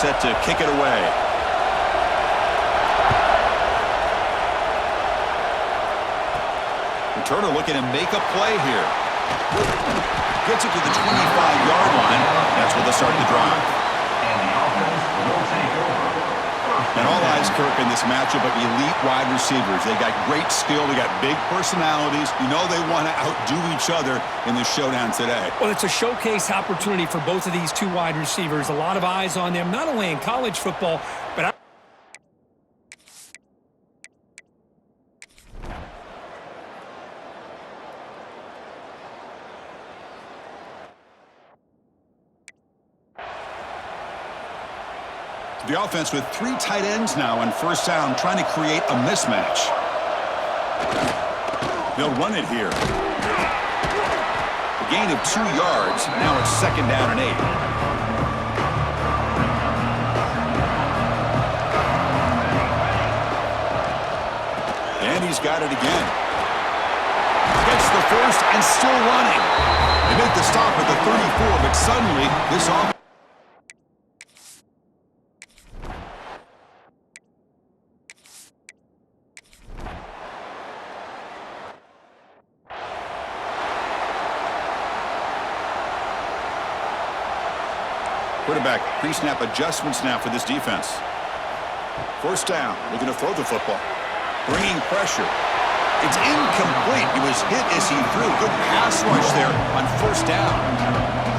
set to kick it away. Returner looking to make a play here. Gets it to the 25-yard line. That's where they start the drive. And the offense will take over. And all eyes, Kirk, in this matchup of elite wide receivers. They got great skill. They got big personalities. You know they want to outdo each other in this showdown today. Well, it's a showcase opportunity for both of these two wide receivers. A lot of eyes on them, not only in college football, but the offense with 3 tight ends now on first down, trying to create a mismatch. They'll run it here. A gain of 2 yards. Now it's 2nd down and 8. And he's got it again. Gets the first and still running. They make the stop at the 34, but suddenly this offense. Quarterback, pre-snap adjustments now for this defense. First down, looking to throw the football. Bringing pressure. It's incomplete. He was hit as he threw. Good pass rush there on first down.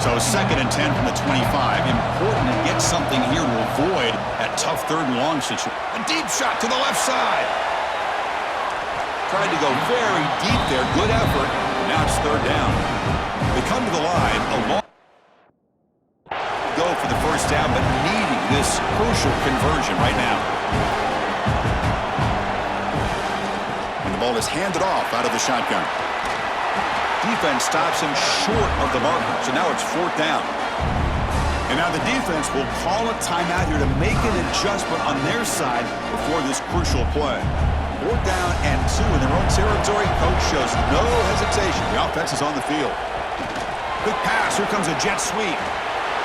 So 2nd and 10 from the 25. Important to get something here to avoid that tough 3rd and long situation. A deep shot to the left side. Tried to go very deep there. Good effort. Now it's 3rd down. They come to the line. A long go for the first down, but needing this crucial conversion right now. And the ball is handed off out of the shotgun. Defense stops him short of the marker, so now it's 4th down. And now the defense will call a timeout here to make an adjustment on their side before this crucial play. 4th down and 2 in their own territory. Coach shows no hesitation. The offense is on the field. Quick pass. Here comes a jet sweep.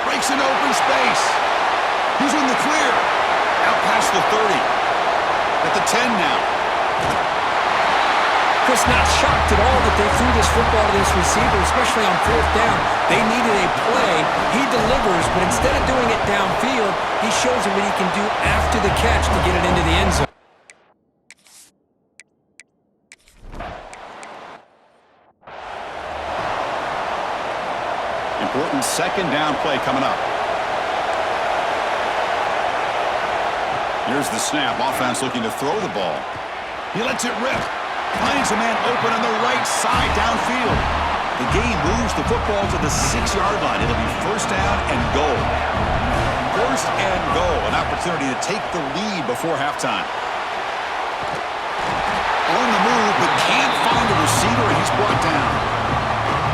Breaks an open space. He's in the clear. Out past the 30. At the 10 now. Chris, not shocked at all that they threw this football to this receiver, especially on 4th down. They needed a play. He delivers, but instead of doing it downfield, he shows them what he can do after the catch to get it into the end zone. Important 2nd down play coming up. Here's the snap. Offense looking to throw the ball. He lets it rip. Finds a man open on the right side downfield. The game moves the football to the 6-yard line. It'll be 1st down and goal. 1st and goal. An opportunity to take the lead before halftime. On the move, but can't find a receiver, and he's brought down.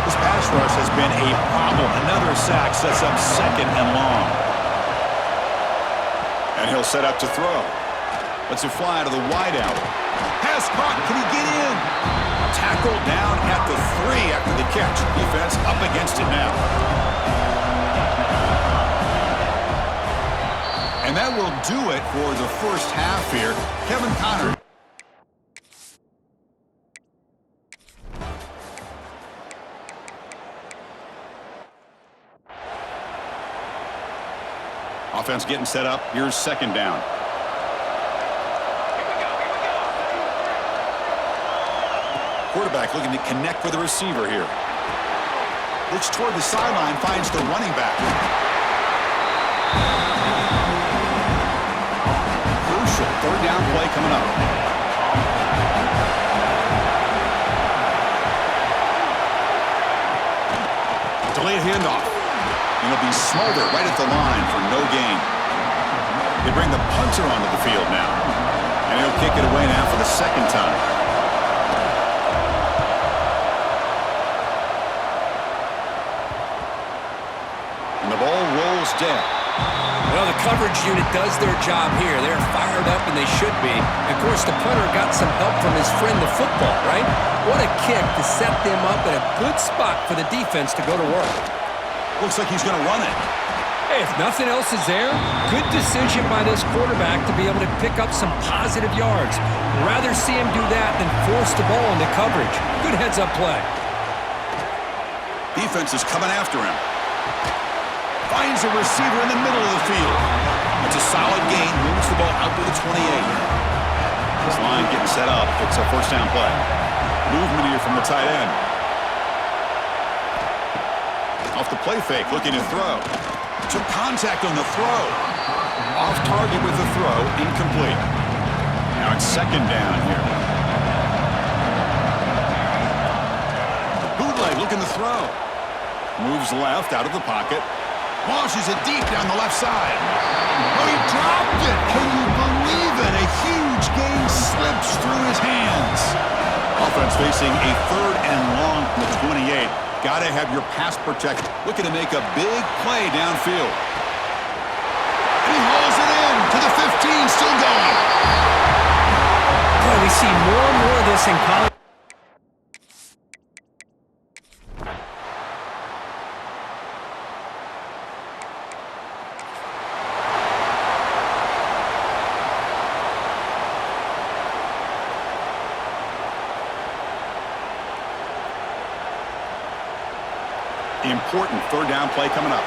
This pass rush has been a problem. Another sack sets up 2nd and long. And he'll set up to throw. Lets it fly to the wideout. Pass caught. Can he get in? Tackled down at the 3 after the catch. Defense up against it now. And that will do it for the first half here. Kevin Connor. Offense getting set up. Here's 2nd down. Quarterback looking to connect with the receiver here. Looks toward the sideline, finds the running back. Crucial 3rd down play coming up. Delayed handoff. And it'll be Smolder right at the line for no gain. They bring the punter onto the field now. And he'll kick it away now for the 2nd time. And the ball rolls dead. Well, the coverage unit does their job here. They're fired up, and they should be. Of course, the punter got some help from his friend, the football, right? What a kick to set them up in a good spot for the defense to go to work. Looks like he's going to run it. If nothing else is there, good decision by this quarterback to be able to pick up some positive yards. Rather see him do that than force the ball into coverage. Good heads-up play. Defense is coming after him. Finds a receiver in the middle of the field. It's a solid gain. Moves the ball out to the 28. This line getting set up. It's a first down play. Movement here from the tight end. Off the play fake, looking to throw. Took contact on the throw. Off target with the throw, incomplete. Now it's second down here. Bootleg looking to throw. Moves left out of the pocket. Launches it deep down the left side. Oh, he dropped it! Can you believe it? A huge gain slips through his hands. Offense facing a third and long from the 28. Got to have your pass protection. Looking to make a big play downfield. He hauls it in to the 15, still going. Boy, we see more and more of this in college. Important third down play coming up.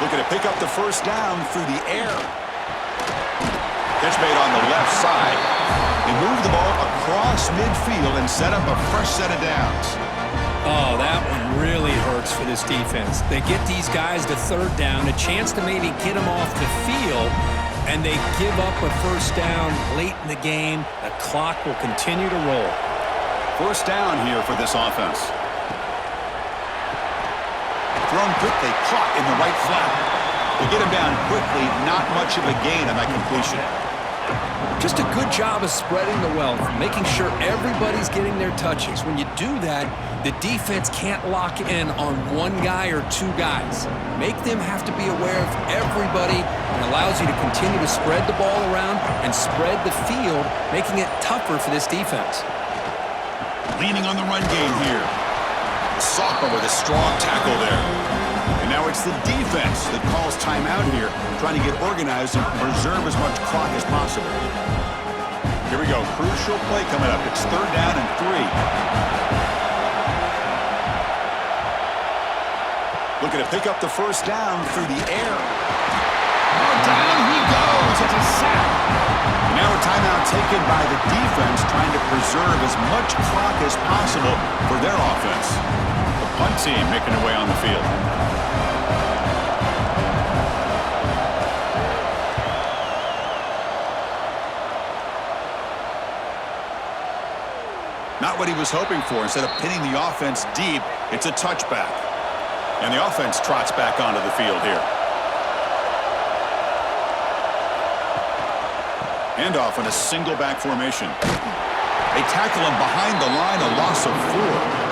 Looking to pick up the first down through the air. Catch made on the left side. They move the ball across midfield and set up a fresh set of downs. Oh, that one really hurts for this defense. They get these guys to third down, a chance to maybe get them off the field, and they give up a first down late in the game. The clock will continue to roll. First down here for this offense. Thrown quickly, caught in the right flat. They get him down quickly, not much of a gain on that completion. Just a good job of spreading the wealth, making sure everybody's getting their touches. When you do that, the defense can't lock in on one guy or two guys. Make them have to be aware of everybody, and allows you to continue to spread the ball around and spread the field, making it tougher for this defense. Leaning on the run game here. Sophomore with a strong tackle there. And now it's the defense that calls timeout here, trying to get organized and preserve as much clock as possible. Here we go. Crucial play coming up. It's third down and 3. Looking to pick up the first down through the air. Oh, down he goes. It's a sack. Now a timeout taken by the defense, trying to preserve as much clock as possible for their offense. The punt team making their way on the field. Not what he was hoping for. Instead of pinning the offense deep, it's a touchback. And the offense trots back onto the field here. Handoff in a single back formation. They tackle him behind the line, a loss of 4.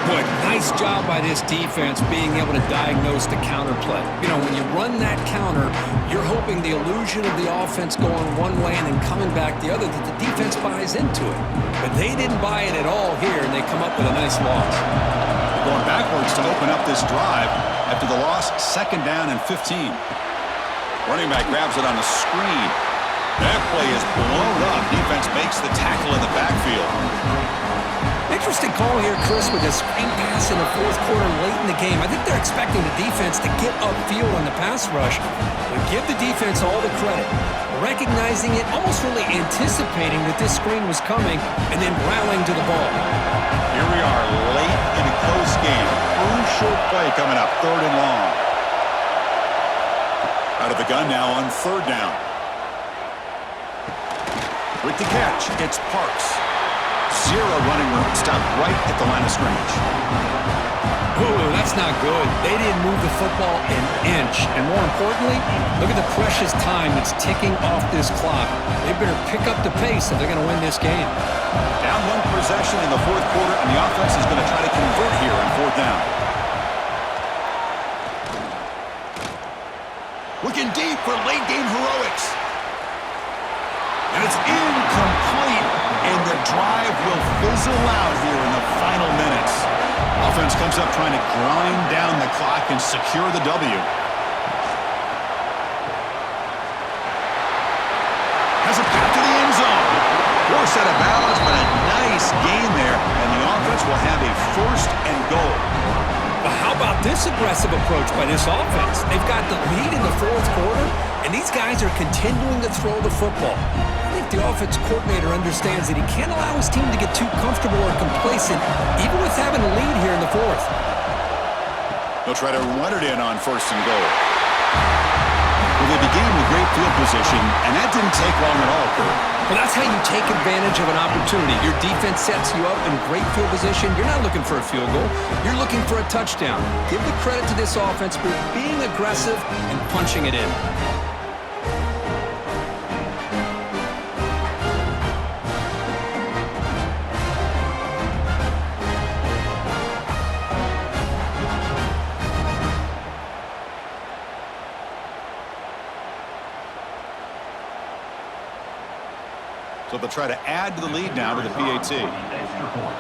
Boy, nice job by this defense being able to diagnose the counter play. You know, when you run that counter, you're hoping the illusion of the offense going one way and then coming back the other, that the defense buys into it. But they didn't buy it at all here, and they come up with a nice loss. Going backwards to open up this drive after the loss, second down and 15. Running back grabs it on the screen. That play is blown up. Defense makes the tackle in the backfield. Interesting call here, Chris, with a screen pass in the fourth quarter late in the game. I think they're expecting the defense to get upfield on the pass rush. But give the defense all the credit. Recognizing it, almost really anticipating that this screen was coming, and then rallying to the ball. Here we are, late in a close game. Crucial play coming up, third and long. Out of the gun now on third down. With the catch, it's Parks. Zero running room, stopped right at the line of scrimmage. Ooh, that's not good. They didn't move the football an inch. And more importantly, look at the precious time that's ticking off this clock. They better pick up the pace if they're going to win this game. Down one possession in the fourth quarter, and the offense is going to try to convert here on fourth down. Looking deep for late game heroics. And it's incomplete, and the drive will fizzle out here in the Offense comes up trying to grind down the clock and secure the W. Has a path to the end zone. Forced out of bounds, but a nice gain there, and the offense will have a 1st and goal. But how about this aggressive approach by this offense? They've got the lead in the 4th quarter, and these guys are continuing to throw the football. I think the offense coordinator understands that he can't allow his team to get too comfortable or complacent, even with having a lead here in the 4th. They'll try to run it in on 1st and goal. Well, they began with great field position, and that didn't take long at all, Kurt. Well, that's how you take advantage of an opportunity. Your defense sets you up in great field position. You're not looking for a field goal. You're looking for a touchdown. Give the credit to this offense for being aggressive and punching it in. So they'll try to add to the lead now to the PAT. Extra point.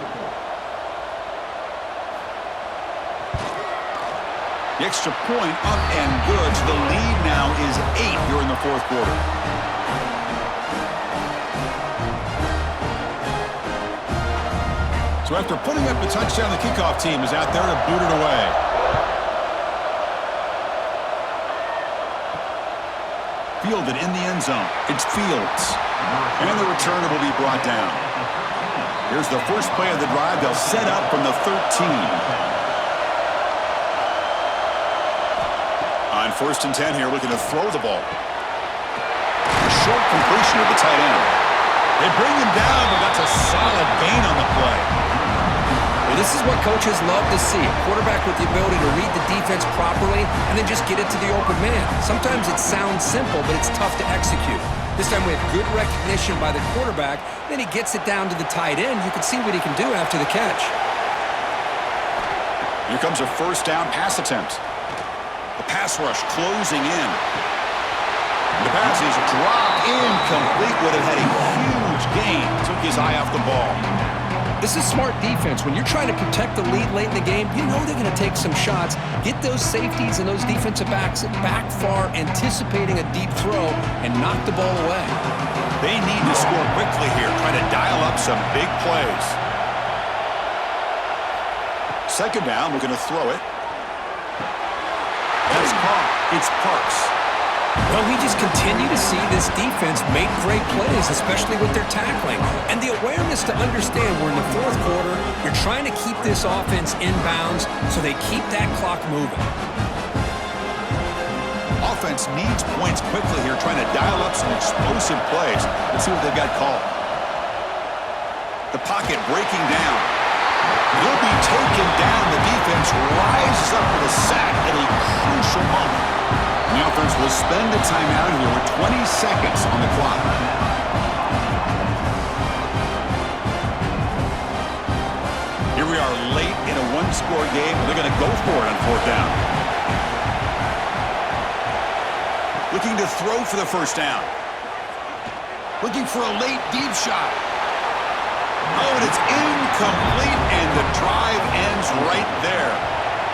The extra point up and good. So the lead now is 8 here in the 4th quarter. So after putting up the touchdown, the kickoff team is out there to boot it away. Fielded in the end zone. It's Fields. And the returner will be brought down. Here's the first play of the drive. They'll set up from the 13. On 1st and 10 here, looking to throw the ball. A short completion of the tight end. They bring him down, but that's a solid gain on the play. Well, this is what coaches love to see. A quarterback with the ability to read the defense properly and then just get it to the open man. Sometimes it sounds simple, but it's tough to execute. This time we have good recognition by the quarterback. Then he gets it down to the tight end. You can see what he can do after the catch. Here comes a 1st down pass attempt. The pass rush closing in. The pass is dropped incomplete. Would have had a huge gain. Took his eye off the ball. This is smart defense. When you're trying to protect the lead late in the game, you know they're going to take some shots, get those safeties and those defensive backs back far, anticipating a deep throw, and knock the ball away. They need to score quickly here, trying to dial up some big plays. 2nd down, we're going to throw it. That's caught. It's Parks. Well, we just continue to see this defense make great plays, especially with their tackling. And the awareness to understand we're in the 4th quarter, you're trying to keep this offense in bounds so they keep that clock moving. Offense needs points quickly here, trying to dial up some explosive plays. Let's see what they've got called. The pocket breaking down. Will be taken down. The defense rises up with a sack at a crucial moment. The offense will spend a timeout here with 20 seconds on the clock. Here we are late in a 1-score game. They're going to go for it on 4th down. Looking to throw for the 1st down. Looking for a late deep shot. Oh, and it's incomplete, and the drive ends right there.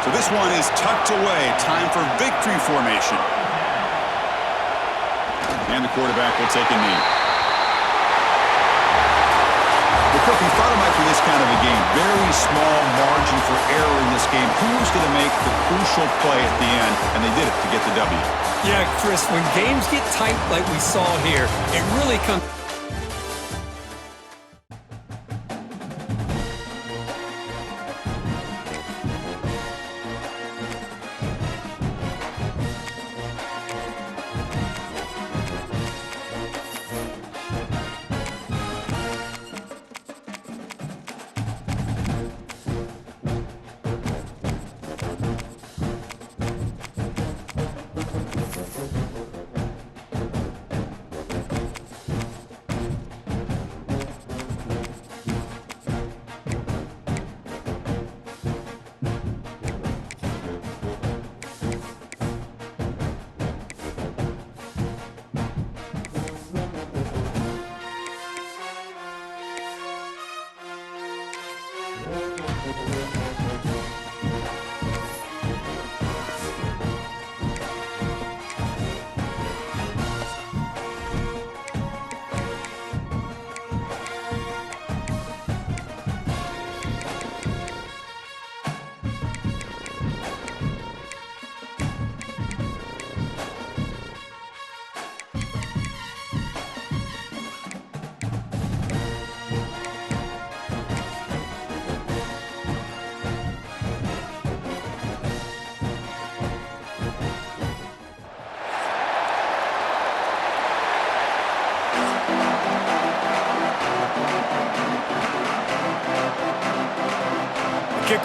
So this one is tucked away. Time for victory formation. And the quarterback will take a knee. The cook, we thought it might be this kind of a game. Very small margin for error in this game. Who's going to make the crucial play at the end? And they did it to get the W. Yeah, Chris, when games get tight like we saw here, it really comes...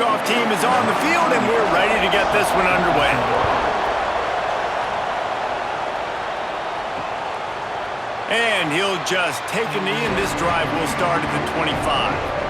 kickoff team is on the field, and we're ready to get this one underway. And he'll just take a knee, and this drive will start at the 25.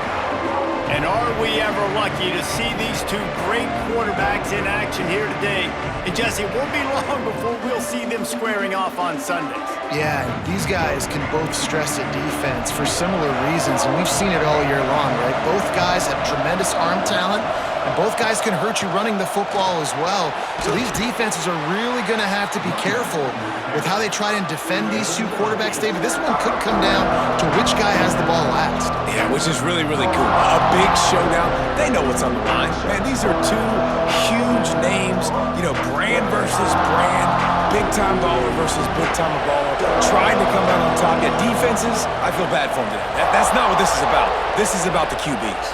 And are we ever lucky to see these two great quarterbacks in action here today? And Jesse, it won't be long before we'll see them squaring off on Sundays. Yeah, these guys can both stress a defense for similar reasons, and we've seen it all year long, right? Both guys have tremendous arm talent, and both guys can hurt you running the football as well. So these defenses are really going to have to be careful with how they try and defend these two quarterbacks, David. This one could come down to which guy has the ball last. Yeah, which is really, really cool. A big showdown. They know what's on the line. Man, these are two huge names. You know, brand versus brand. Big-time baller versus big-time baller. Trying to come out on top. Yeah, defenses, I feel bad for them today. That's not what this is about. This is about the QBs.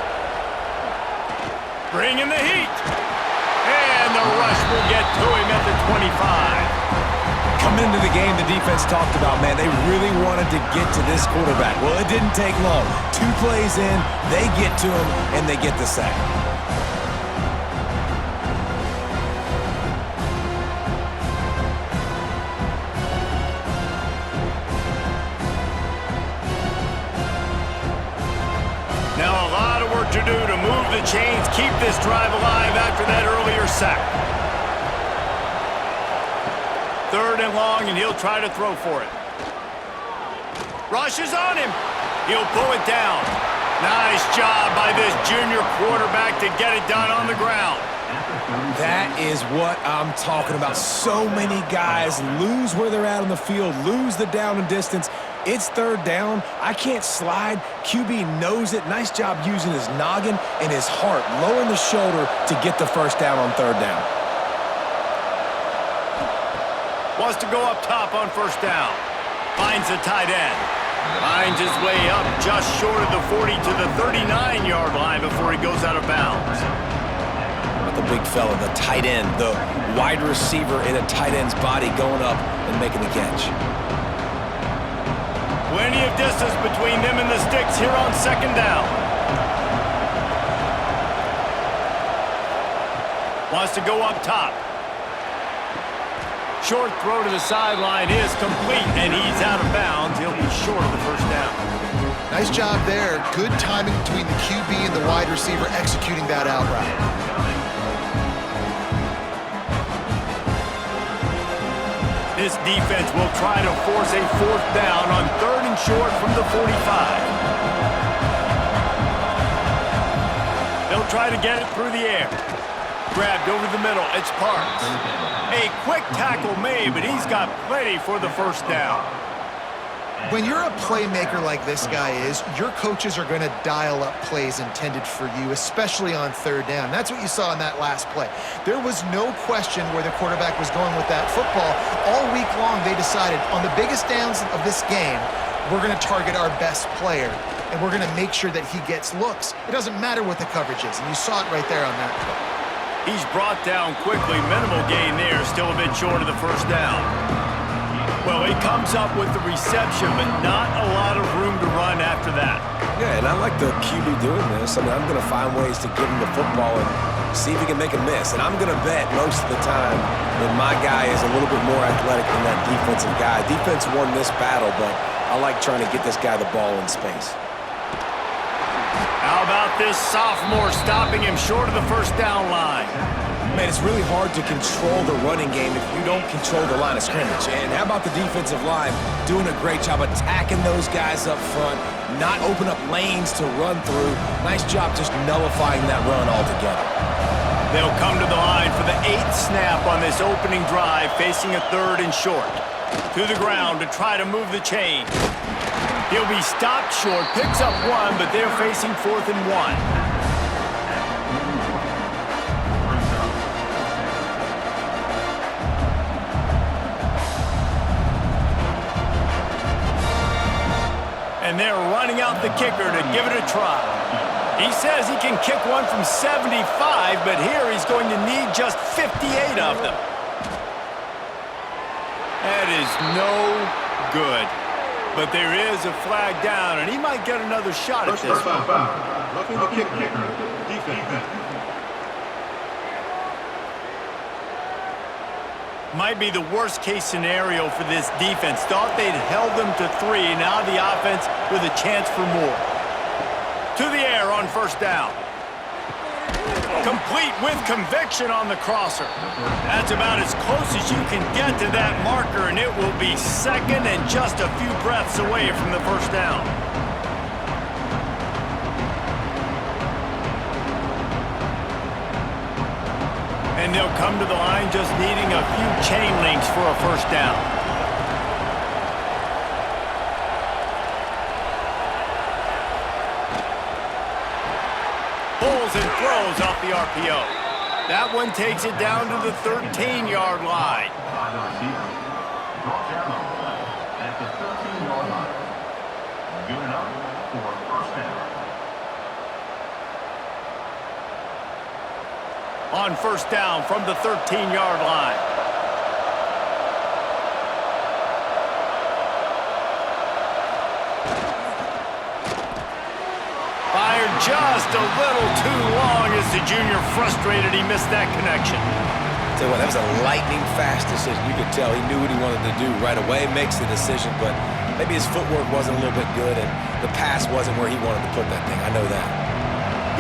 Bring in the heat. And the rush will get to him at the 25. Coming into the game, the defense talked about, man, they really wanted to get to this quarterback. Well, it didn't take long. 2 plays in, they get to him, and they get the sack. Now a lot of work to do to move the chains, keep this drive alive after that earlier sack. 3rd and long, and he'll try to throw for it. Rush is on him. He'll pull it down. Nice job by this junior quarterback to get it done on the ground. That is what I'm talking about. So many guys lose where they're at on the field, lose the down and distance. It's 3rd down. I can't slide. QB knows it. Nice job using his noggin and his heart, lowering the shoulder to get the 1st down on 3rd down. Wants to go up top on 1st down. Finds the tight end. Finds his way up just short of the 40 to the 39-yard line before he goes out of bounds. The big fella, the tight end, the wide receiver in a tight end's body going up and making the catch. Plenty of distance between them and the sticks here on 2nd down. Wants to go up top. Short throw to the sideline is complete, and he's out of bounds. He'll be short of the 1st down. Nice job there. Good timing between the QB and the wide receiver executing that out route. This defense will try to force a 4th down on 3rd and short from the 45. They'll try to get it through the air. Grabbed over the middle. It's Parks. A quick tackle made, but he's got plenty for the 1st down. When you're a playmaker like this guy is, your coaches are going to dial up plays intended for you, especially on 3rd down. That's what you saw in that last play. There was no question where the quarterback was going with that football. All week long, they decided on the biggest downs of this game, we're going to target our best player, and we're going to make sure that he gets looks. It doesn't matter what the coverage is, and you saw it right there on that play. He's brought down quickly. Minimal gain there. Still a bit short of the 1st down. Well, he comes up with the reception, but not a lot of room to run after that. Yeah, and I like the QB doing this. I mean, I'm going to find ways to give him the football and see if he can make a miss. And I'm going to bet most of the time that my guy is a little bit more athletic than that defensive guy. Defense won this battle, but I like trying to get this guy the ball in space. How about this sophomore stopping him short of the 1st down line? Man, it's really hard to control the running game if you don't control the line of scrimmage. And how about the defensive line doing a great job attacking those guys up front, not open up lanes to run through. Nice job just nullifying that run altogether. They'll come to the line for the 8th snap on this opening drive, facing a 3rd and short. To the ground to try to move the chain. He'll be stopped short, picks up 1, but they're facing 4th and 1. And they're running out the kicker to give it a try. He says he can kick one from 75, but here he's going to need just 58 of them. That is no good. But there is a flag down, and he might get another shot at this one. Roughing the kicker, defense. might be the worst-case scenario for this defense. Thought they'd held them to 3. Now the offense with a chance for more. To the air on first down. Complete with conviction on the crosser. That's about as close as you can get to that marker, and it will be second and just a few breaths away from the first down. And they'll come to the line just needing a few chain links for a first down. Pulls and throws off the RPO. That one takes it down to the 13-yard line. By the receiver. Brought down on play at the 13-yard line. Good enough for a first down. On first down from the 13-yard line. Fired just a little too long as the junior frustrated he missed that connection. Tell you what, that was a lightning-fast decision. You could tell he knew what he wanted to do right away, makes the decision, but maybe his footwork wasn't a little bit good, and the pass wasn't where he wanted to put that thing. I know that.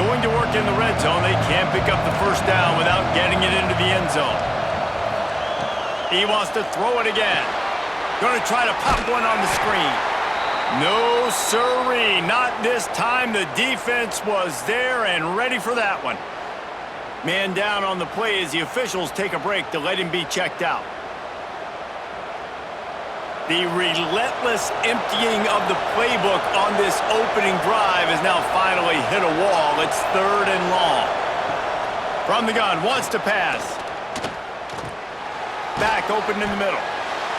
Going to work in the red zone, they can't pick up the first down without getting it into the end zone. He wants to throw it again. Going to try to pop one on the screen. No siree, not this time. The defense was there and ready for that one. Man down on the play as the officials take a break to let him be checked out. The relentless emptying of the playbook on this opening drive has now finally hit a wall. It's third and long. From the gun, wants to pass. Back open in the middle.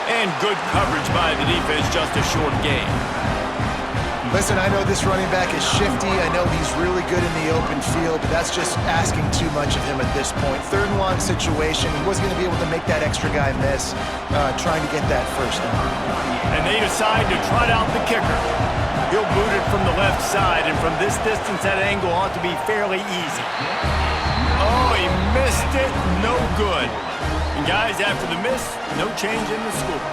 And good coverage by the defense, just a short gain. Listen, I know this running back is shifty. I know he's really good in the open field, but that's just asking too much of him at this point. Third and long situation. He wasn't going to be able to make that extra guy miss, trying to get that first down. And they decide to trot out the kicker. He'll boot it from the left side, and from this distance, that angle ought to be fairly easy. Oh, he missed it. No good. And guys, after the miss, no change in the score.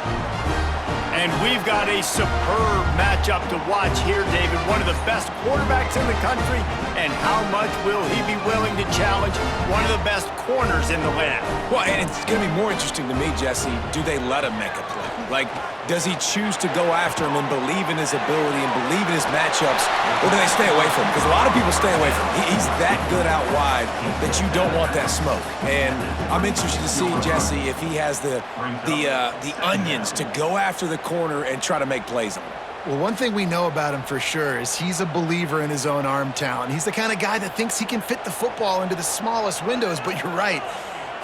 And we've got a superb matchup to watch here, David. One of the best quarterbacks in the country. And how much will he be willing to challenge one of the best corners in the land? Well, and it's going to be more interesting to me, Jesse, do they let him make a play? Like, does he choose to go after him and believe in his ability and believe in his matchups, or do they stay away from him? Because a lot of people stay away from him. He's that good out wide that you don't want that smoke. And I'm interested to see, Jesse, if he has the onions to go after the corner and try to make plays on him. Well, one thing we know about him for sure is he's a believer in his own arm talent. He's the kind of guy that thinks he can fit the football into the smallest windows, but you're right.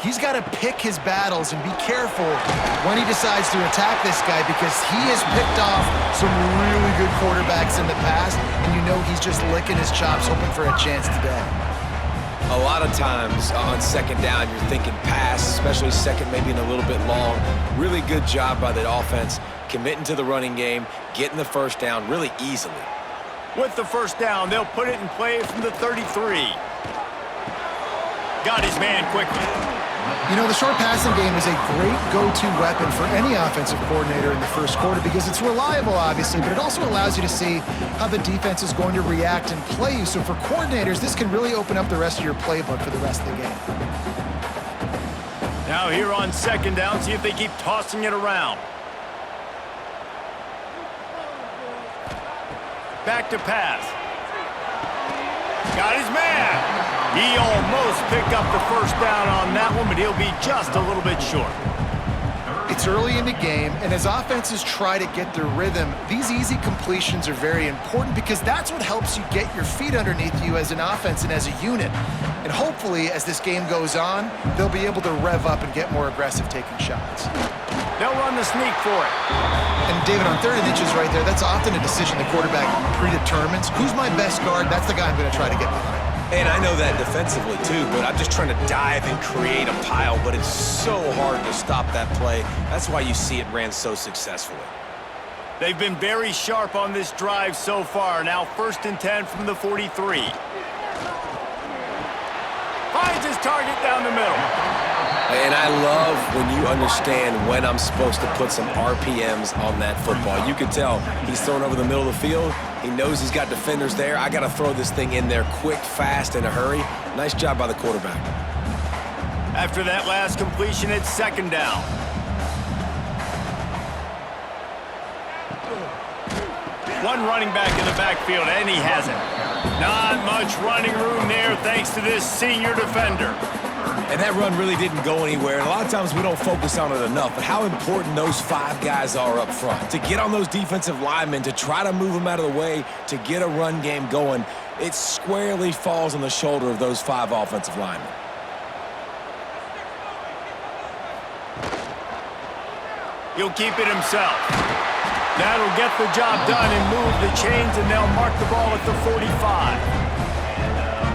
He's got to pick his battles and be careful when he decides to attack this guy, because he has picked off some really good quarterbacks in the past, and you know he's just licking his chops hoping for a chance today. A lot of times on second down, you're thinking pass, especially second, maybe in a little bit long. Really good job by the offense, committing to the running game, getting the first down really easily. With the first down, they'll put it in play from the 33. Got his man quickly. You know, the short passing game is a great go-to weapon for any offensive coordinator in the first quarter because it's reliable, obviously, but it also allows you to see how the defense is going to react and play you. So for coordinators, this can really open up the rest of your playbook for the rest of the game. Now here on second down, see if they keep tossing it around. Back to pass. Got his man. He almost picked up the first down on that one, but he'll be just a little bit short. It's early in the game, and as offenses try to get their rhythm, these easy completions are very important because that's what helps you get your feet underneath you as an offense and as a unit. And hopefully, as this game goes on, they'll be able to rev up and get more aggressive taking shots. They'll run the sneak for it. And David, on 3rd and inches right there, that's often a decision the quarterback predetermines. Who's my best guard? That's the guy I'm going to try to get behind. And I know that defensively too, but I'm just trying to dive and create a pile, but it's so hard to stop that play. That's why you see it ran so successfully. They've been very sharp on this drive so far. Now 1st and 10 from the 43. Finds his target down the middle. And I love when you understand when I'm supposed to put some RPMs on that football. You can tell he's throwing over the middle of the field. He knows he's got defenders there. I got to throw this thing in there quick, fast, in a hurry. Nice job by the quarterback. After that last completion, it's second down. One running back in the backfield, and he has it. Not much running room there thanks to this senior defender. And that run really didn't go anywhere. And a lot of times we don't focus on it enough, but how important those 5 guys are up front. To get on those defensive linemen, to try to move them out of the way, to get a run game going, it squarely falls on the shoulder of those 5 offensive linemen. He'll keep it himself. That'll get the job done and move the chains, and they'll mark the ball at the 45.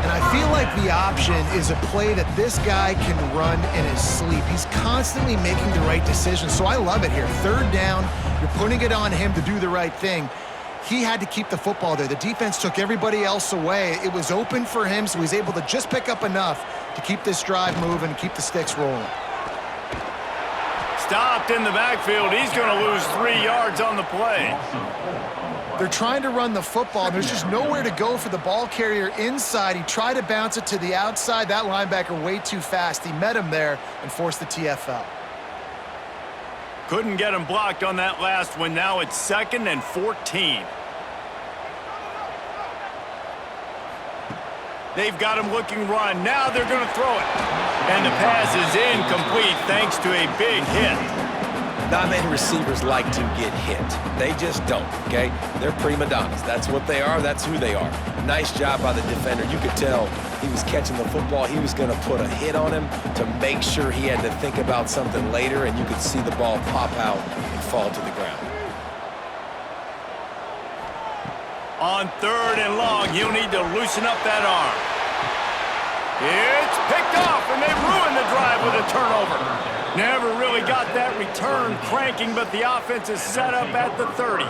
And I feel like the option is a play that this guy can run in his sleep. He's constantly making the right decision, so I love it here. Third down, you're putting it on him to do the right thing. He had to keep the football there. The defense took everybody else away. It was open for him, so he's able to just pick up enough to keep this drive moving and keep the sticks rolling. Stopped in the backfield. He's going to lose 3 yards on the play. They're trying to run the football. There's just nowhere to go for the ball carrier inside. He tried to bounce it to the outside. That linebacker way too fast. He met him there and forced the TFL. Couldn't get him blocked on that last one. Now it's 2nd and 14. They've got him looking run. Now they're going to throw it. And the pass is incomplete thanks to a big hit. Not many receivers like to get hit. They just don't, okay? They're prima donnas. That's what they are. That's who they are. Nice job by the defender. You could tell he was catching the football. He was going to put a hit on him to make sure he had to think about something later, and you could see the ball pop out and fall to the ground. On 3rd and long, he'll need to loosen up that arm. It's picked off, and they ruined the drive with a turnover. Never really got that return cranking, but the offense is set up at the 30.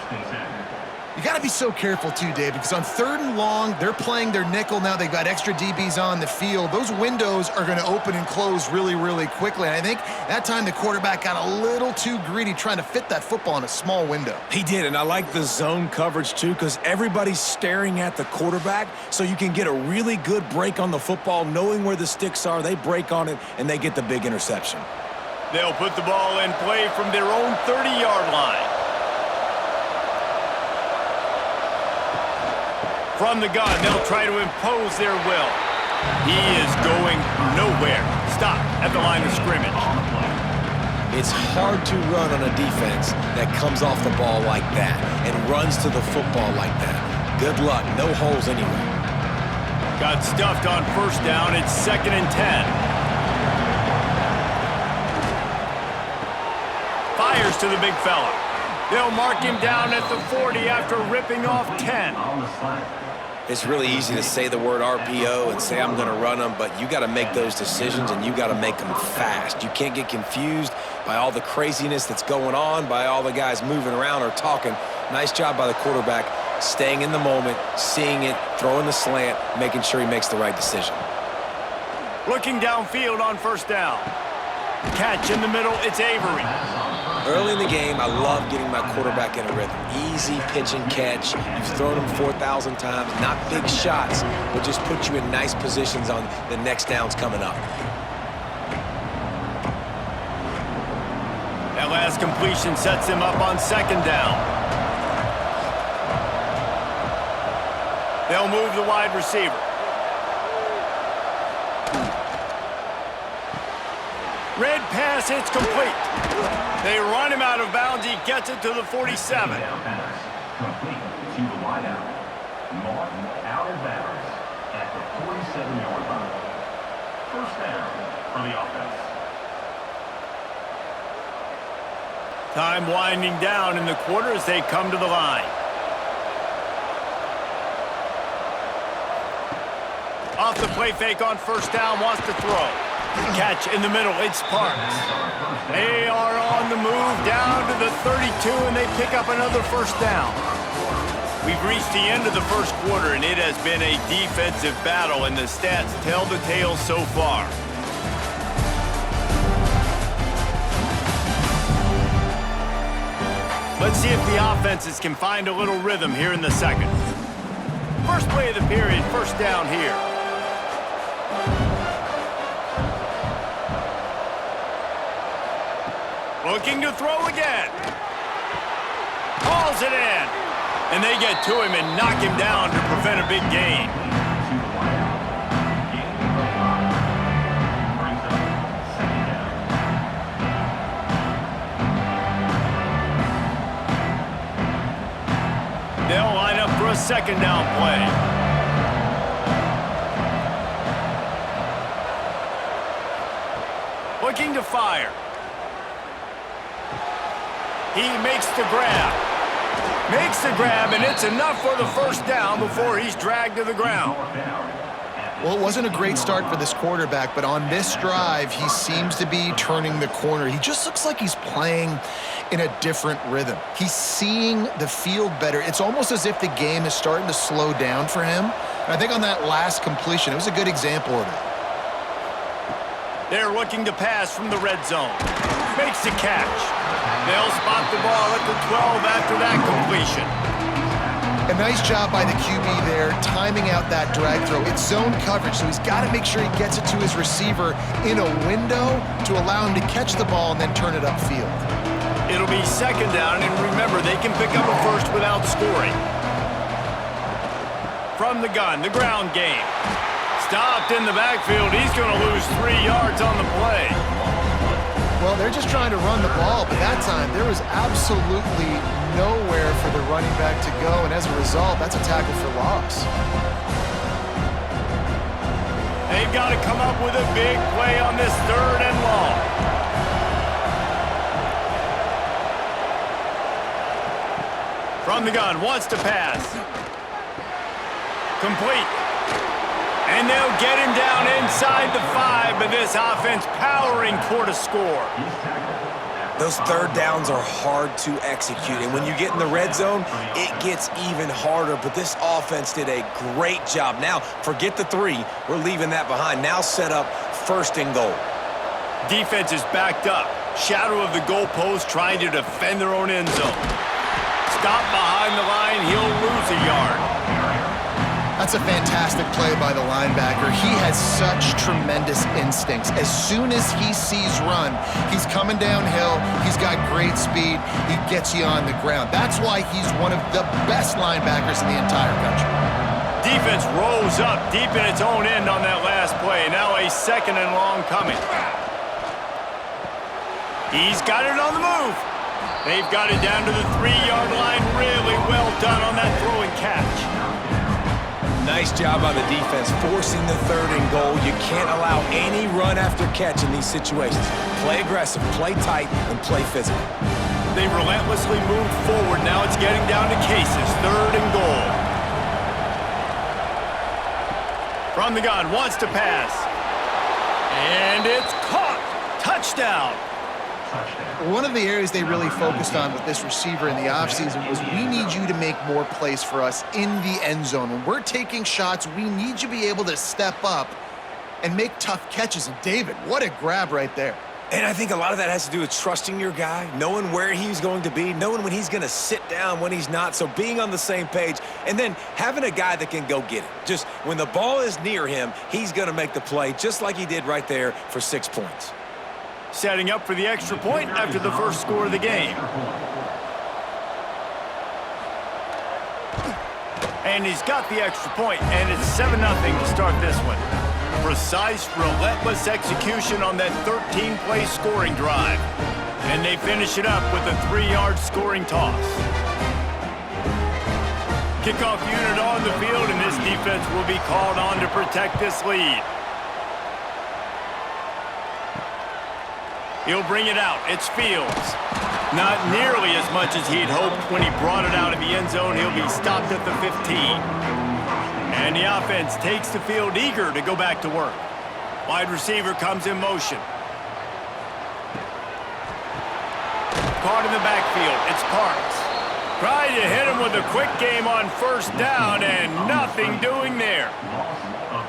You got to be so careful too, Dave, because on 3rd and long, they're playing their nickel now. They've got extra DBs on the field. Those windows are going to open and close really, really quickly. And I think that time the quarterback got a little too greedy trying to fit that football in a small window. He did, and I like the zone coverage too, because everybody's staring at the quarterback, so you can get a really good break on the football, knowing where the sticks are. They break on it, and they get the big interception. They'll put the ball in play from their own 30-yard line. From the gun, they'll try to impose their will. He is going nowhere. Stop at the line of scrimmage. It's hard to run on a defense that comes off the ball like that and runs to the football like that. Good luck. No holes anywhere. Got stuffed on 1st down. It's 2nd and 10. Fires to the big fella. They'll mark him down at the 40 after ripping off 10. It's really easy to say the word RPO and say I'm going to run them, but you got to make those decisions and you got to make them fast. You can't get confused by all the craziness that's going on, by all the guys moving around or talking. Nice job by the quarterback, staying in the moment, seeing it, throwing the slant, making sure he makes the right decision. Looking downfield on 1st down. Catch in the middle, it's Avery. Early in the game, I love getting my quarterback in a rhythm. Easy pitch and catch. You've thrown them 4,000 times. Not big shots, but just put you in nice positions on the next downs coming up. That last completion sets him up on 2nd down. They'll move the wide receiver. Red pass, it's complete. They run him out of bounds. He gets it to the 47. Complete to the wideout. Martin out of bounds at the 47-yard line. 1st down for the offense. Time winding down in the quarter as they come to the line. Off the play fake on 1st down, wants to throw. Catch in the middle, it's Parks. They are on the move down to the 32, and they pick up another 1st down. We've reached the end of the 1st quarter, and it has been a defensive battle, and the stats tell the tale so far. Let's see if the offenses can find a little rhythm here in the second. First play of the period, first down here. Looking to throw again. Hauls it in. And they get to him and knock him down to prevent a big gain. They'll line up for a second down play. Looking to fire. He makes the grab. Makes the grab, and it's enough for the first down before he's dragged to the ground. Well, it wasn't a great start for this quarterback, but on this drive, he seems to be turning the corner. He just looks like he's playing in a different rhythm. He's seeing the field better. It's almost as if the game is starting to slow down for him. And I think on that last completion, it was a good example of it. They're looking to pass from the red zone. Makes the catch. They'll spot the ball at the 12 after that completion. A nice job by the QB there, timing out that drag throw. It's zone coverage, so he's got to make sure he gets it to his receiver in a window to allow him to catch the ball and then turn it upfield. It'll be second down, and remember, they can pick up a first without scoring. From the gun, the ground game. Stopped in the backfield. He's going to lose 3 yards on the play. Well, they're just trying to run the ball, but that time there was absolutely nowhere for the running back to go, and as a result, that's a tackle for loss. They've got to come up with a big play on this third and long. From the gun, wants to pass. Complete. And they'll get him down inside the 5, but this offense powering toward a score. Those third downs are hard to execute, and when you get in the red zone, it gets even harder, but this offense did a great job. Now, forget the 3. We're leaving that behind. Now set up first and goal. Defense is backed up. Shadow of the goalpost trying to defend their own end zone. Stop behind the line. He'll lose a yard. That's a fantastic play by the linebacker. He has such tremendous instincts. As soon as he sees run, he's coming downhill. He's got great speed. He gets you on the ground. That's why he's one of the best linebackers in the entire country. Defense rose up deep in its own end on that last play. Now a second and long coming. He's got it on the move. They've got it down to the 3-yard line. Really well done on that throw and catch. Nice job on the defense, forcing the third and goal. You can't allow any run after catch in these situations. Play aggressive, play tight, and play physical. They've relentlessly moved forward. Now it's getting down to cases. Third and goal. From the gun, wants to pass. And it's caught. Touchdown. One of the areas they really focused on with this receiver in the offseason was we need you to make more plays for us in the end zone. When we're taking shots, we need you to be able to step up and make tough catches. And David, what a grab right there. And I think a lot of that has to do with trusting your guy, knowing where he's going to be, knowing when he's going to sit down, when he's not, so being on the same page, and then having a guy that can go get it. Just when the ball is near him, he's going to make the play, just like he did right there for 6 points. Setting up for the extra point after the first score of the game. And he's got the extra point, and it's 7-0 to start this one. Precise, relentless execution on that 13-play scoring drive. And they finish it up with a 3-yard scoring toss. Kickoff unit on the field, and this defense will be called on to protect this lead. He'll bring it out. It's Fields. Not nearly as much as he'd hoped when he brought it out of the end zone. He'll be stopped at the 15. And the offense takes the field eager to go back to work. Wide receiver comes in motion. Caught in the backfield. It's Parks. Tried to hit him with a quick game on first down, and nothing doing there.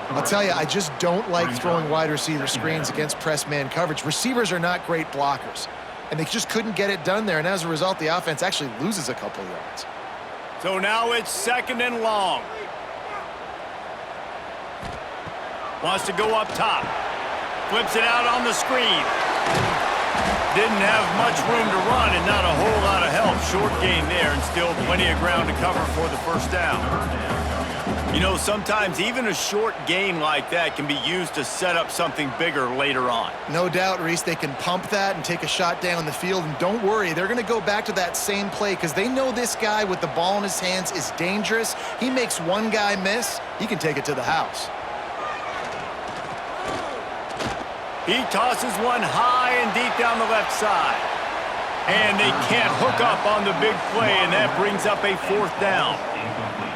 I'll tell you, I just don't like throwing wide receiver screens against press man coverage. Receivers are not great blockers. and they just couldn't get it done there. And as a result, the offense actually loses a couple yards. So now it's 2nd and long. Wants to go up top. Flips it out on the screen. Didn't have much room to run and not a whole lot of help. Short gain there and still plenty of ground to cover for the first down. You know, sometimes even a short gain like that can be used to set up something bigger later on. No doubt, Reese, they can pump that and take a shot down the field. And don't worry, they're going to go back to that same play because they know this guy with the ball in his hands is dangerous. He makes one guy miss, he can take it to the house. He tosses one high and deep down the left side. And they can't hook up on the big play, and that brings up a 4th down.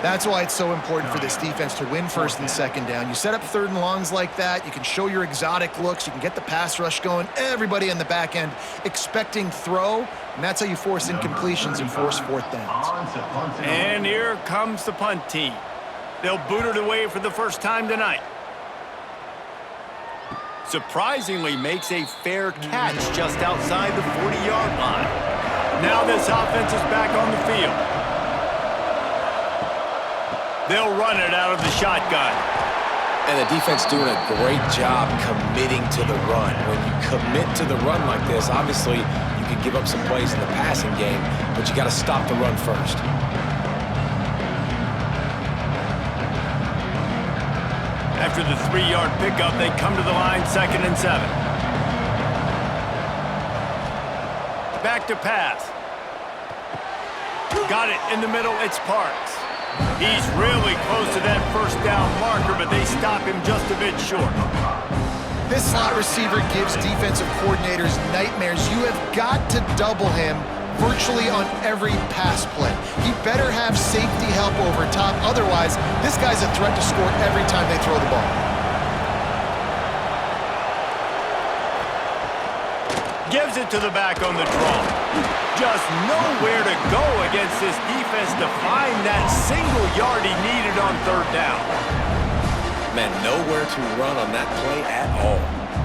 That's why it's so important for this defense to win 1st and 2nd down. You set up 3rd and longs like that, you can show your exotic looks, you can get the pass rush going, everybody in the back end expecting throw, and that's how you force incompletions and force 4th downs. And here comes the punt team. They'll boot it away for the first time tonight. Surprisingly makes a fair catch just outside the 40-yard line. Now this offense is back on the field. They'll run it out of the shotgun. And the defense doing a great job committing to the run. When you commit to the run like this, obviously you can give up some plays in the passing game, but you got to stop the run first. After the 3-yard pickup, they come to the line 2nd and 7. Back to pass. Got it in the middle, it's Parks. He's really close to that first down marker, but they stop him just a bit short. This slot receiver gives defensive coordinators nightmares. You have got to double him virtually on every pass play. He better have safety help over top. Otherwise, this guy's a threat to score every time they throw the ball. Gives it to the back on the draw. Just nowhere to go against this defense to find that single yard he needed on 3rd down. Man, nowhere to run on that play at all.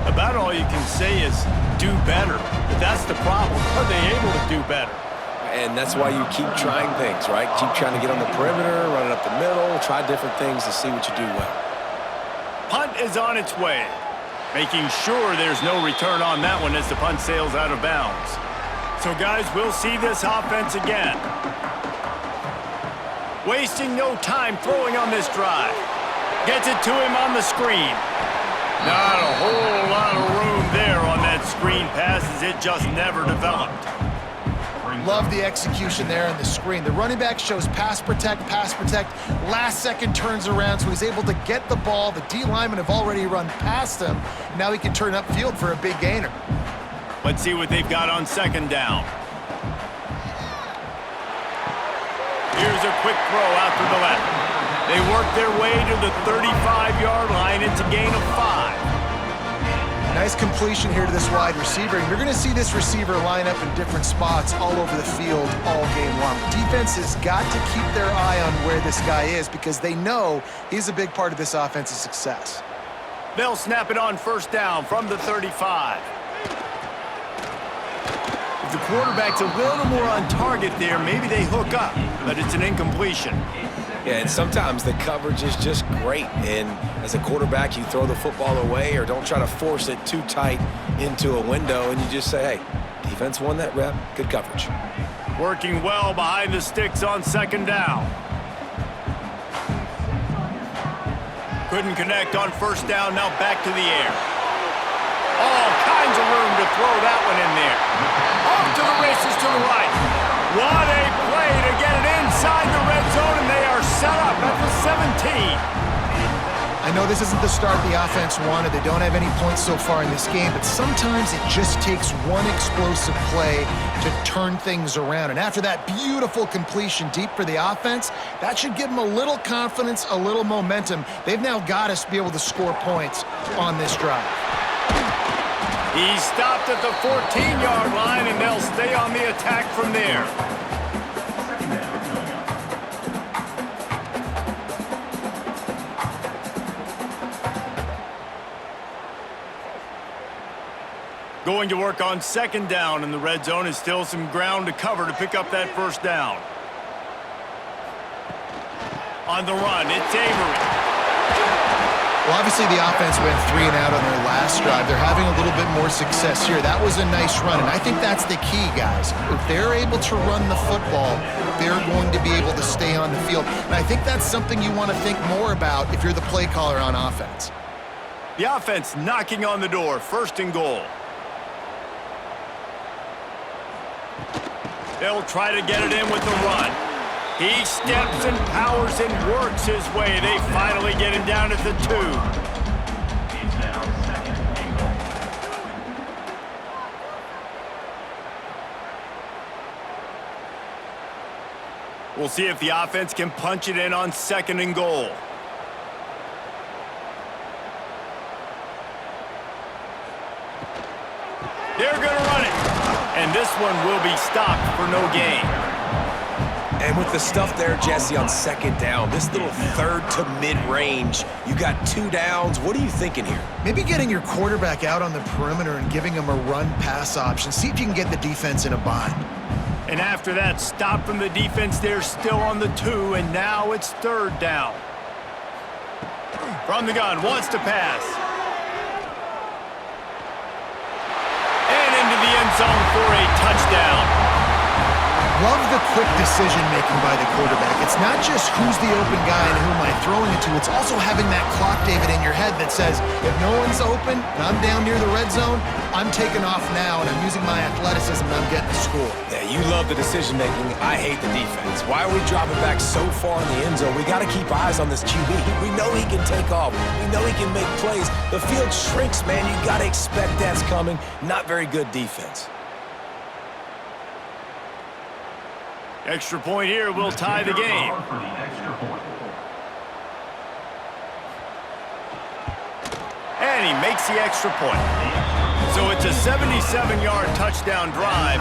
About all you can say is do better. But that's the problem. Are they able to do better? And that's why you keep trying things, right? Keep trying to get on the perimeter, run it up the middle, try different things to see what you do well. Punt is on its way. Making sure there's no return on that one as the punt sails out of bounds. So, guys, we'll see this offense again. Wasting no time throwing on this drive. Gets it to him on the screen. Not a whole lot of room there on that screen pass as it just never developed. Love the execution there on the screen. The running back shows pass protect, last second turns around, so he's able to get the ball. The D linemen have already run past him. Now he can turn upfield for a big gainer. Let's see what they've got on 2nd down. Here's a quick throw out to the left. They work their way to the 35-yard line. It's a gain of 5. Nice completion here to this wide receiver. And you're going to see this receiver line up in different spots all over the field all game long. Defense has got to keep their eye on where this guy is because they know he's a big part of this offense's success. They'll snap it on 1st down from the 35. If the quarterback's a little more on target there, maybe they hook up, but it's an incompletion. Yeah, and sometimes the coverage is just great. And as a quarterback, you throw the football away or don't try to force it too tight into a window, and you just say, hey, defense won that rep, good coverage. Working well behind the sticks on 2nd down. Couldn't connect on 1st down, now back to the air. All kinds of room to throw that one in there. Off to the races to the right. What a play to get it inside the red zone, and they are set up at the 17. I know this isn't the start the offense wanted. They don't have any points so far in this game, but sometimes it just takes one explosive play to turn things around. And after that beautiful completion deep for the offense, that should give them a little confidence, a little momentum. They've now got to be able to score points on this drive. He stopped at the 14-yard line, and they'll stay on the attack from there. Going to work on second down in the red zone. Is still some ground to cover to pick up that first down. On the run, it's Avery. Well, obviously the offense went 3 and out on their last drive. They're having a little bit more success here. That was a nice run, and I think that's the key, guys. If they're able to run the football, they're going to be able to stay on the field. And I think that's something you want to think more about if you're the play caller on offense. The offense knocking on the door. First and goal. They'll try to get it in with the run. He steps and powers and works his way. They finally get him down at the 2. He's now second and goal. We'll see if the offense can punch it in on second and goal. They're going to run it. And this one will be stopped for no gain. And with the stuff there, Jesse, on second down, this little third to mid-range, you got 2 downs. What are you thinking here? Maybe getting your quarterback out on the perimeter and giving him a run-pass option. See if you can get the defense in a bind. And after that stop from the defense, they're still on the 2, and now it's third down. From the gun, wants to pass. And into the end zone for a touchdown. Love the quick decision-making by the quarterback. It's not just who's the open guy and who am I throwing it to. It's also having that clock, David, in your head that says, if no one's open and I'm down near the red zone, I'm taking off now and I'm using my athleticism and I'm getting to score. Yeah, you love the decision-making. I hate the defense. Why are we dropping back so far in the end zone? We got to keep eyes on this QB. We know he can take off. We know he can make plays. The field shrinks, man. You got to expect that's coming. Not very good defense. Extra point here will tie the game. For the extra point. And he makes the extra point. So it's a 77-yard touchdown drive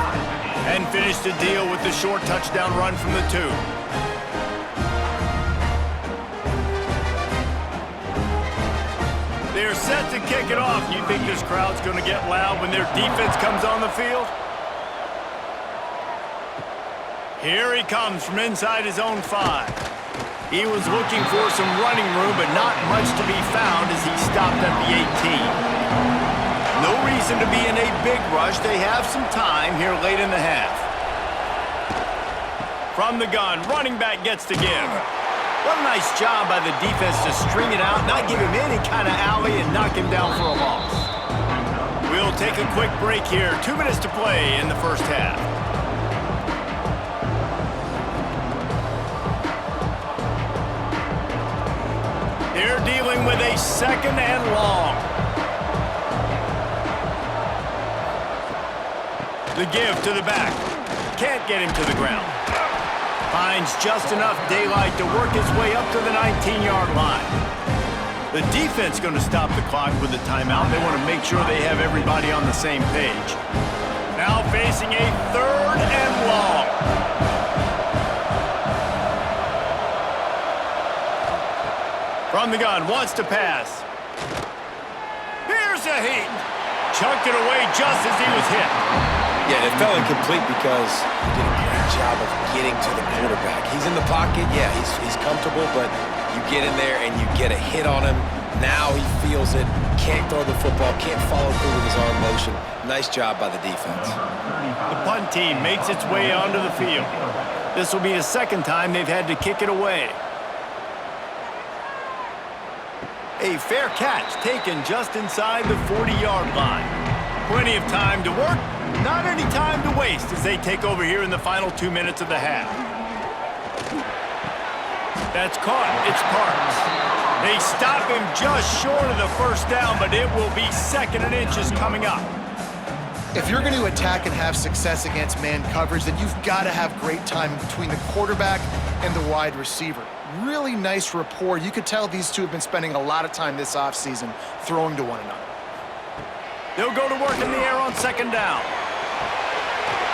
and finish the deal with the short touchdown run from the 2. They're set to kick it off. You think this crowd's going to get loud when their defense comes on the field? Here he comes from inside his own 5. He was looking for some running room, but not much to be found as he stopped at the 18. No reason to be in a big rush. They have some time here late in the half. From the gun, running back gets to give. What a nice job by the defense to string it out, not give him any kind of alley, and knock him down for a loss. We'll take a quick break here. 2 minutes to play in the first half. They're dealing with a second and long. The give to the back. Can't get him to the ground. Finds just enough daylight to work his way up to the 19-yard line. The defense going to stop the clock with a timeout. They want to make sure they have everybody on the same page. Now facing a third and long. From the gun, wants to pass. Here's a heat. Chucked it away just as he was hit. Yeah, it fell incomplete because he did a great job of getting to the quarterback. He's in the pocket. Yeah, he's comfortable, but you get in there and you get a hit on him. Now he feels it. Can't throw the football. Can't follow through with his arm motion. Nice job by the defense. The punt team makes its way onto the field. This will be the second time they've had to kick it away. A fair catch taken just inside the 40-yard line. Plenty of time to work, not any time to waste as they take over here in the final 2 minutes of the half. That's caught. It's Parks. They stop him just short of the first down, but it will be second and inches coming up. If you're going to attack and have success against man coverage, then you've got to have great time between the quarterback and the wide receiver. Really nice rapport. You could tell these two have been spending a lot of time this offseason throwing to one another. They'll go to work in the air on second down.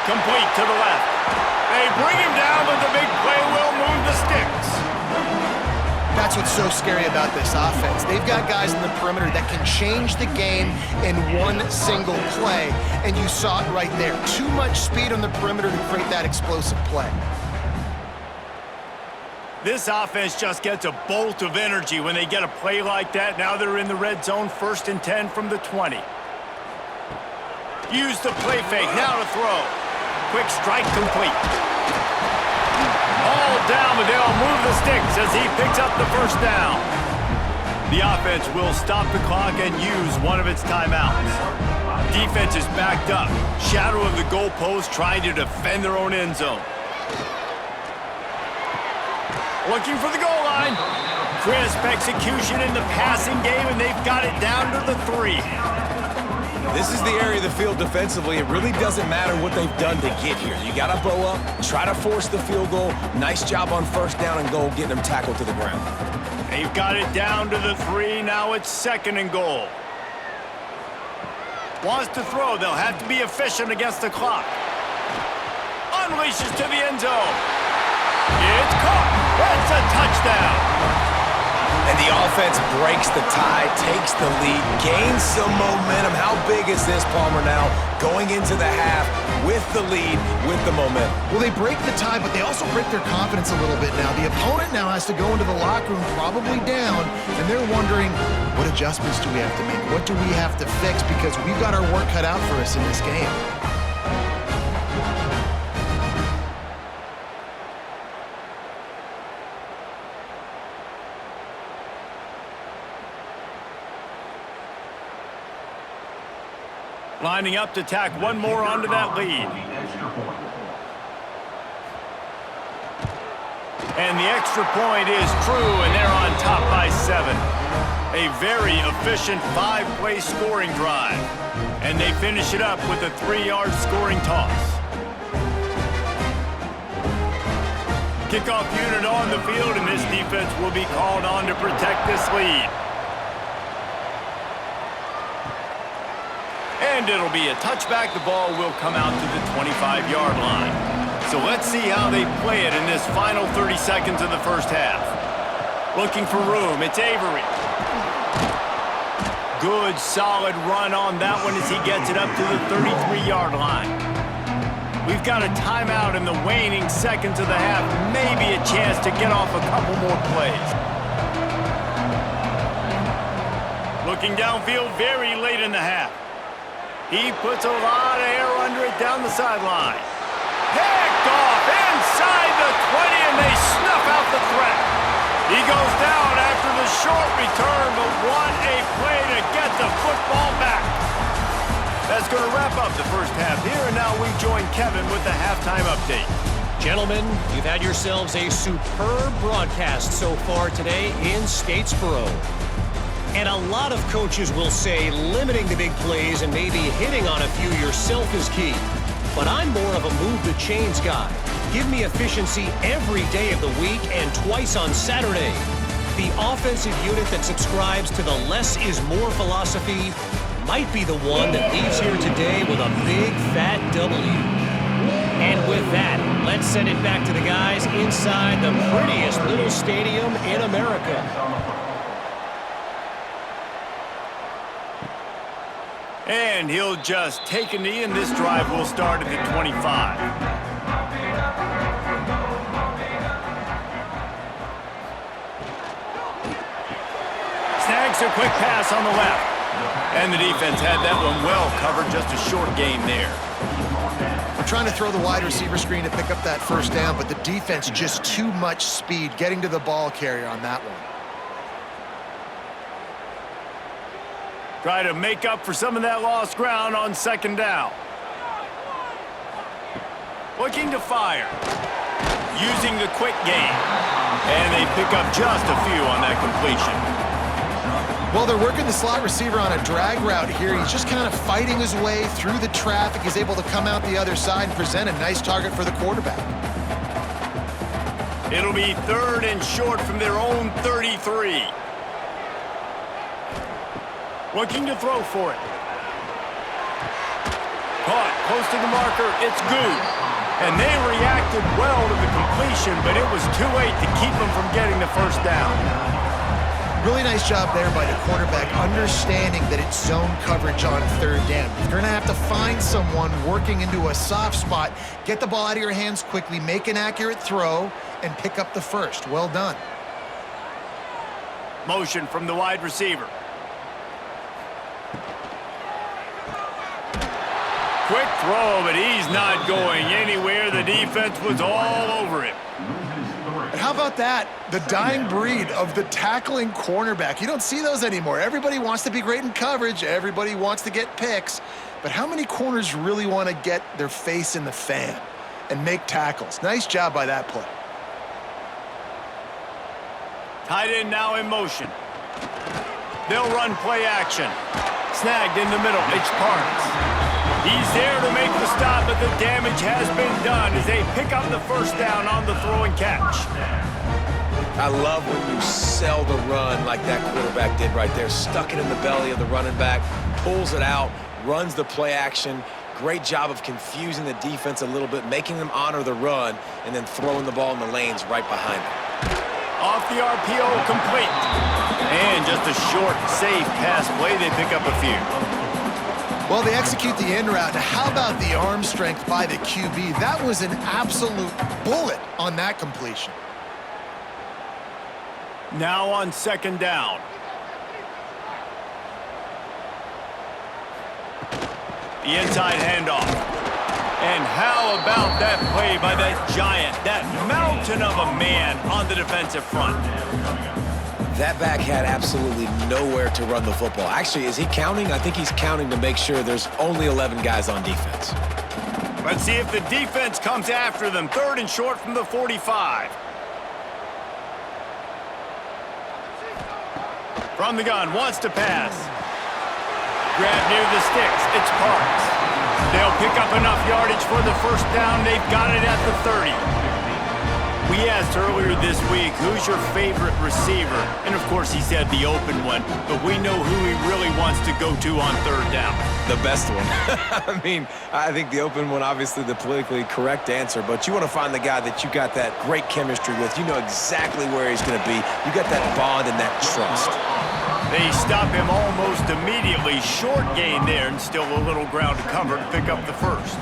Complete to the left. They bring him down, but the big play will move the sticks. That's what's so scary about this offense. They've got guys in the perimeter that can change the game in one single play, and you saw it right there. Too much speed on the perimeter to create that explosive play. This offense just gets a bolt of energy when they get a play like that. Now they're in the red zone, 1st and 10 from the 20. Use the play fake, now to throw. Quick strike complete. All down, but they'll move the sticks as he picks up the first down. The offense will stop the clock and use one of its timeouts. Defense is backed up. Shadow of the goalpost trying to defend their own end zone. Looking for the goal line. Crisp execution in the passing game, and they've got it down to the 3. This is the area of the field defensively. It really doesn't matter what they've done to get here. You got to bow up, try to force the field goal. Nice job on 1st down and goal, getting them tackled to the ground. They've got it down to the 3. Now it's 2nd and goal. Wants to throw. They'll have to be efficient against the clock. Unleashes to the end zone. It's caught. That's a touchdown. And the offense breaks the tie, takes the lead, gains some momentum. How big is this, Palmer, now going into the half with the lead, with the momentum? Well, they break the tie, but they also break their confidence a little bit now. The opponent now has to go into the locker room probably down, and they're wondering, what adjustments do we have to make? What do we have to fix? Because we've got our work cut out for us in this game. Lining up to tack one more onto that lead. And the extra point is true, and they're on top by 7. A very efficient 5-play scoring drive. And they finish it up with a 3-yard scoring toss. Kickoff unit on the field, and this defense will be called on to protect this lead. And it'll be a touchback. The ball will come out to the 25-yard line. So let's see how they play it in this final 30 seconds of the first half. Looking for room. It's Avery. Good, solid run on that one as he gets it up to the 33-yard line. We've got a timeout in the waning seconds of the half. Maybe a chance to get off a couple more plays. Looking downfield very late in the half. He puts a lot of air under it down the sideline. Picked off inside the 20, and they snuff out the threat. He goes down after the short return, but what a play to get the football back. That's going to wrap up the first half here, and now we join Kevin with the halftime update. Gentlemen, you've had yourselves a superb broadcast so far today in Statesboro. And a lot of coaches will say limiting the big plays and maybe hitting on a few yourself is key. But I'm more of a move the chains guy. Give me efficiency every day of the week and twice on Saturday. The offensive unit that subscribes to the less is more philosophy might be the one that leaves here today with a big fat W. And with that, let's send it back to the guys inside the prettiest little stadium in America. And he'll just take a knee, and this drive will start at the 25. Snags a quick pass on the left. And the defense had that one well covered, just a short gain there. We're trying to throw the wide receiver screen to pick up that first down, but the defense just too much speed getting to the ball carrier on that one. Try to make up for some of that lost ground on 2nd down. Looking to fire. Using the quick game. And they pick up just a few on that completion. Well, they're working the slot receiver on a drag route here. He's just kind of fighting his way through the traffic. He's able to come out the other side and present a nice target for the quarterback. It'll be 3rd and short from their own 33. Looking to throw for it. Caught close to the marker. It's good. And they reacted well to the completion, but it was too late to keep them from getting the first down. Really nice job there by the quarterback, understanding that it's zone coverage on third down. You're going to have to find someone working into a soft spot, get the ball out of your hands quickly, make an accurate throw, and pick up the first. Well done. Motion from the wide receiver. Quick throw, but he's not going anywhere. The defense was all over him. And how about that? The dying breed of the tackling cornerback. You don't see those anymore. Everybody wants to be great in coverage. Everybody wants to get picks. But how many corners really want to get their face in the fan and make tackles? Nice job by that play. Tight end now in motion. They'll run play action. Snagged in the middle. It's Parks. He's there to make the stop, but the damage has been done as they pick up the first down on the throw and catch. I love when you sell the run like that quarterback did right there. Stuck it in the belly of the running back, pulls it out, runs the play action. Great job of confusing the defense a little bit, making them honor the run, and then throwing the ball in the lanes right behind them. Off the RPO, complete. And just a short, safe pass play. They pick up a few. Well, they execute the in route. How about the arm strength by the QB? That was an absolute bullet on that completion. Now on second down. The inside handoff. And how about that play by that giant, that mountain of a man on the defensive front? That back had absolutely nowhere to run the football. Actually, is he counting? I think he's counting to make sure there's only 11 guys on defense. Let's see if the defense comes after them. Third and short from the 45. From the gun, wants to pass. Grab near the sticks. It's Parks. They'll pick up enough yardage for the first down. They've got it at the 30. We asked earlier this week, who's your favorite receiver? And of course he said the open one, but we know who he really wants to go to on third down. The best one. I mean, I think the open one, obviously the politically correct answer, but you want to find the guy that you got that great chemistry with. You know exactly where he's going to be. You got that bond and that trust. They stop him almost immediately. Short gain there and still a little ground to cover to pick up the first.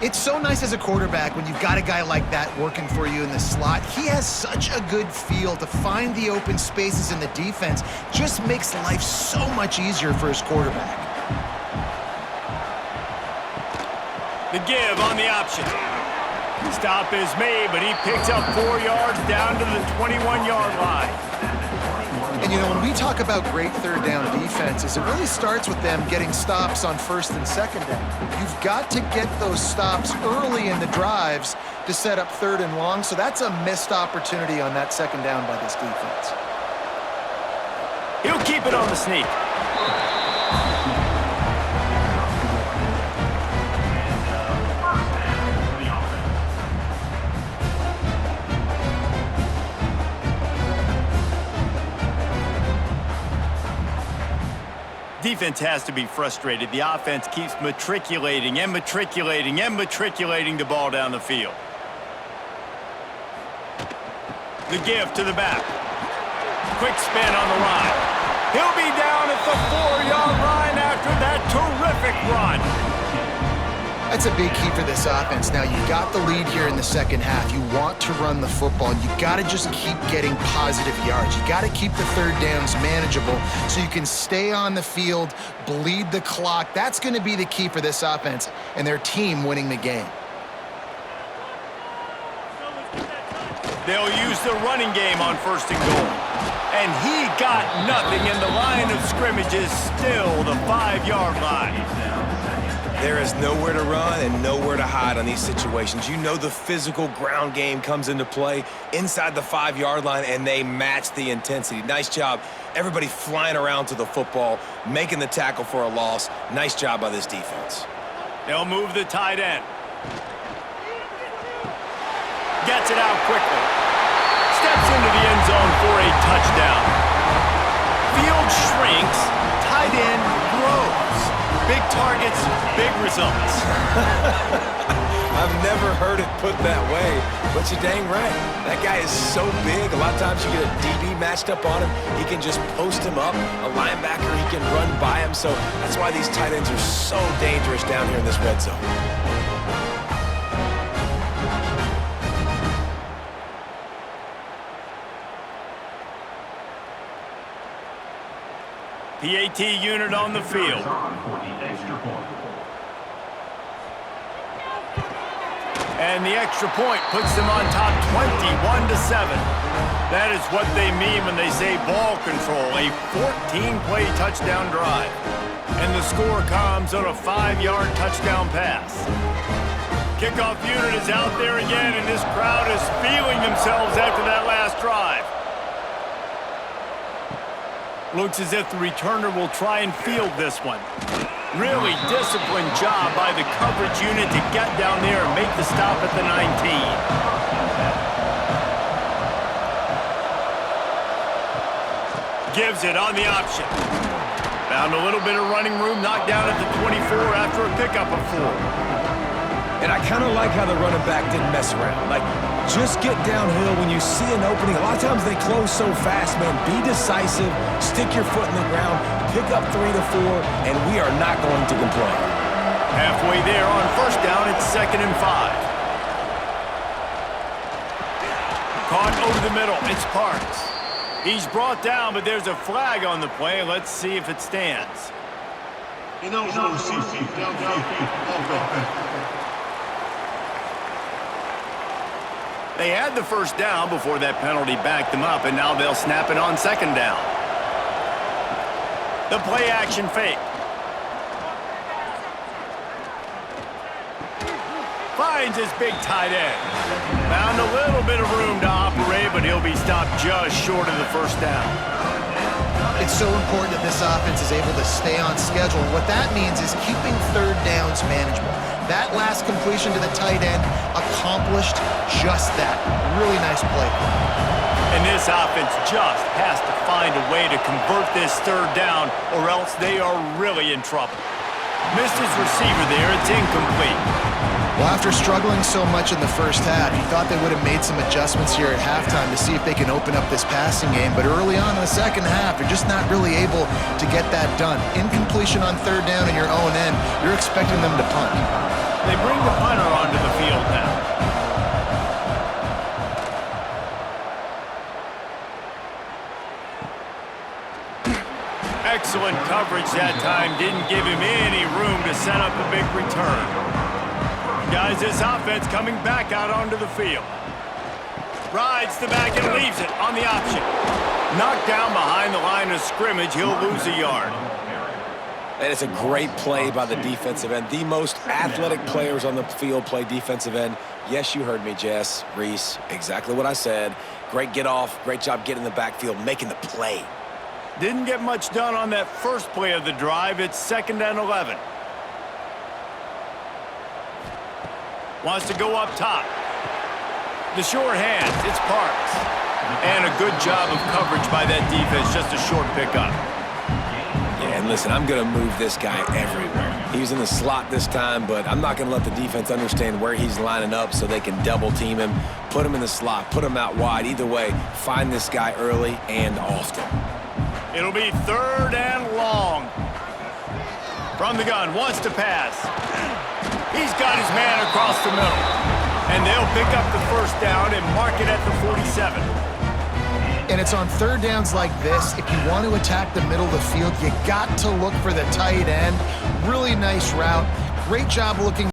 It's so nice as a quarterback when you've got a guy like that working for you in the slot. He has such a good feel to find the open spaces in the defense. Just makes life so much easier for his quarterback. The give on the option. Stop is made, but he picks up 4 yards down to the 21-yard line. And, you know, when we talk about great third down defenses, it really starts with them getting stops on first and second down. You've got to get those stops early in the drives to set up third and long, so that's a missed opportunity on that second down by this defense. He'll keep it on the sneak. Defense has to be frustrated. The offense keeps matriculating and matriculating and matriculating the ball down the field. The give to the back. Quick spin on the line. He'll be down at the 4-yard line after that terrific run. That's a big key for this offense. Now, you got the lead here in the second half. You want to run the football. You got to just keep getting positive yards. You got to keep the third downs manageable so you can stay on the field, bleed the clock. That's going to be the key for this offense and their team winning the game. They'll use the running game on first and goal. And he got nothing, and the line of scrimmage is still the 5-yard line. There is nowhere to run and nowhere to hide on these situations. You know the physical ground game comes into play inside the 5-yard line, and they match the intensity. Nice job. Everybody flying around to the football, making the tackle for a loss. Nice job by this defense. They'll move the tight end. Gets it out quickly. Steps into the end zone for a touchdown. Field shrinks. Tight end grows. Big targets, big results. I've never heard it put that way, but you're dang right. That guy is so big. A lot of times you get a DB matched up on him. He can just post him up. A linebacker, he can run by him. So that's why these tight ends are so dangerous down here in this red zone. PAT unit on the field. And the extra point puts them on top 21-7. That is what they mean when they say ball control, a 14-play touchdown drive. And the score comes on a 5-yard touchdown pass. Kickoff unit is out there again, and this crowd is feeling themselves after that last drive. Looks as if the returner will try and field this one. Really disciplined job by the coverage unit to get down there and make the stop at the 19. Gives it on the option. Found a little bit of running room, knocked down at the 24 after a pickup of 4. And I kind of like how the running back didn't mess around. Like, just get downhill when you see an opening. A lot of times they close so fast, man. Be decisive, stick your foot in the ground, pick up 3 to 4, and we are not going to complain. Halfway there on first down, it's 2nd and 5. Caught over the middle, it's Parks. He's brought down, but there's a flag on the play. Let's see if it stands. They had the first down before that penalty backed them up, and now they'll snap it on 2nd down. The play action fake. Finds his big tight end. Found a little bit of room to operate, but he'll be stopped just short of the first down. It's so important that this offense is able to stay on schedule. What that means is keeping 3rd downs manageable. That last completion to the tight end accomplished just that. Really nice play. And this offense just has to find a way to convert this 3rd down, or else they are really in trouble. Missed his receiver there. It's incomplete. Well, after struggling so much in the first half, you thought they would have made some adjustments here at halftime to see if they can open up this passing game. But early on in the second half, they're just not really able to get that done. Incompletion on 3rd down in your own end, you're expecting them to punt. They bring the punter onto the field now. Excellent coverage that time. Didn't give him any room to set up a big return. Guys, this offense coming back out onto the field. Rides the back and leaves it on the option. Knocked down behind the line of scrimmage. He'll lose a yard. And it's a great play by the defensive end. The most athletic players on the field play defensive end. Yes, you heard me, Jess, Reese. Exactly what I said. Great get off. Great job getting in the backfield, making the play. Didn't get much done on that first play of the drive. It's 2nd and 11. Wants to go up top. The short hands, it's Parks. And a good job of coverage by that defense, just a short pickup. Yeah, and listen, I'm going to move this guy everywhere. He's in the slot this time, but I'm not going to let the defense understand where he's lining up so they can double team him, put him in the slot, put him out wide. Either way, find this guy early and often. It'll be 3rd and long. From the gun, wants to pass. He's got his man across the middle. And they'll pick up the first down and mark it at the 47. And it's on 3rd downs like this. If you want to attack the middle of the field, you got to look for the tight end. Really nice route. Great job looking